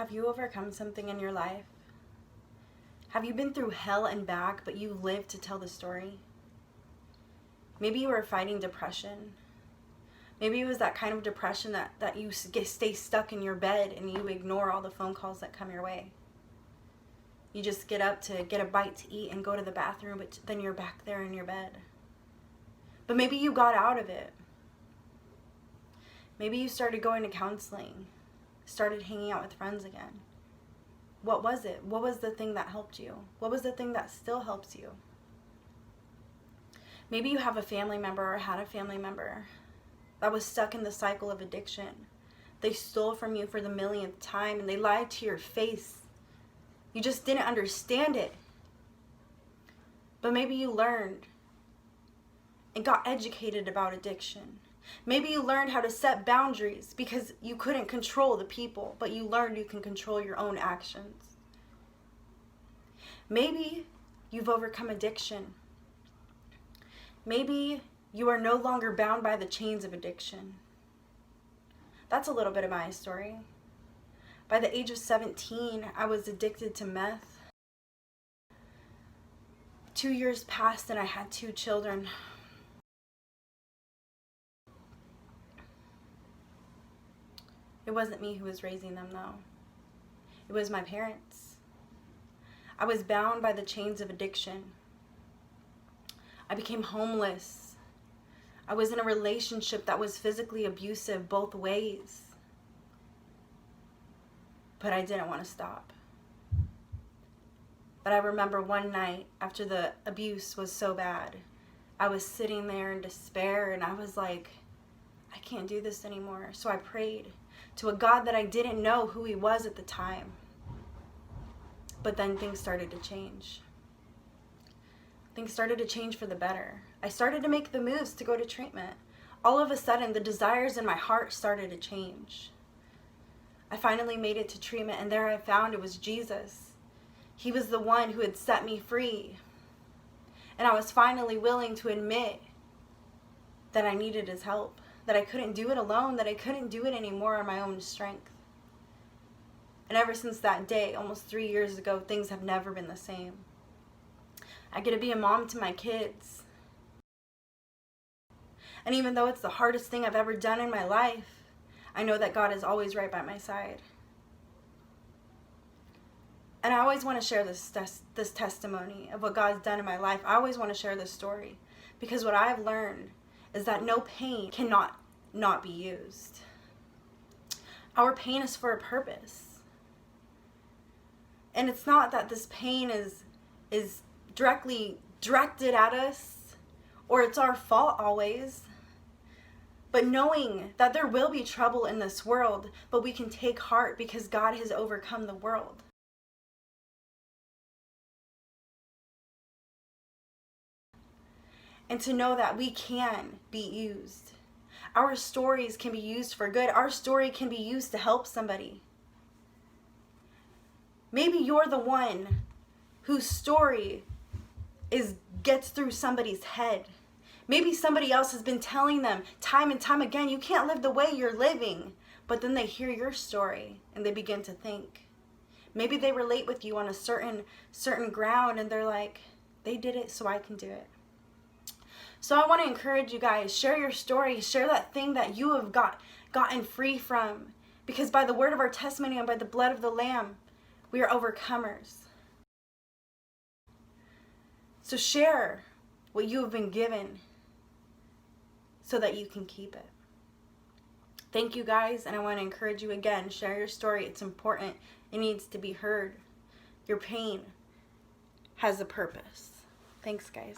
Have you overcome something in your life? Have you been through hell and back, but you lived to tell the story? Maybe you were fighting depression. Maybe it was that kind of depression that you stay stuck in your bed and you ignore all the phone calls that come your way. You just get up to get a bite to eat and go to the bathroom, but then you're back there in your bed. But maybe you got out of it. Maybe you started going to counseling, started hanging out with friends again. What was it? What was the thing that helped you? What was the thing that still helps you? Maybe you have a family member or had a family member that was stuck in the cycle of addiction. They stole from you for the millionth time and they lied to your face. You just didn't understand it. But maybe you learned and got educated about addiction. Maybe you learned how to set boundaries because you couldn't control the people, but you learned you can control your own actions. Maybe you've overcome addiction. Maybe you are no longer bound by the chains of addiction. That's a little bit of my story. By the age of 17, I was addicted to meth. 2 years passed and I had 2 children. It wasn't me who was raising them, though. It was my parents. I was bound by the chains of addiction. I became homeless. I was in a relationship that was physically abusive both ways. But I didn't want to stop. But I remember one night after the abuse was so bad, I was sitting there in despair and I was like, I can't do this anymore. So I prayed to a God that I didn't know who he was at the time. But then things started to change. Things started to change for the better. I started to make the moves to go to treatment. All of a sudden, the desires in my heart started to change. I finally made it to treatment, and there I found it was Jesus. He was the one who had set me free. And I was finally willing to admit that I needed his help, that I couldn't do it alone, that I couldn't do it anymore on my own strength. And ever since that day, almost 3 years ago, things have never been the same. I get to be a mom to my kids. And even though it's the hardest thing I've ever done in my life, I know that God is always right by my side. And I always want to share this testimony of what God's done in my life. I always want to share this story because what I've learned is that no pain cannot not be used. Our pain is for a purpose. And it's not that this pain is directly directed at us or it's our fault always. But knowing that there will be trouble in this world, but we can take heart because God has overcome the world. And to know that we can be used. Our stories can be used for good. Our story can be used to help somebody. Maybe you're the one whose story gets through somebody's head. Maybe somebody else has been telling them time and time again, you can't live the way you're living. But then they hear your story and they begin to think. Maybe they relate with you on a certain ground and they're like, they did it so I can do it. So I want to encourage you guys, share your story, share that thing that you have gotten free from. Because by the word of our testimony and by the blood of the Lamb, we are overcomers. So share what you have been given so that you can keep it. Thank you guys, and I want to encourage you again, share your story. It's important. It needs to be heard. Your pain has a purpose. Thanks, guys.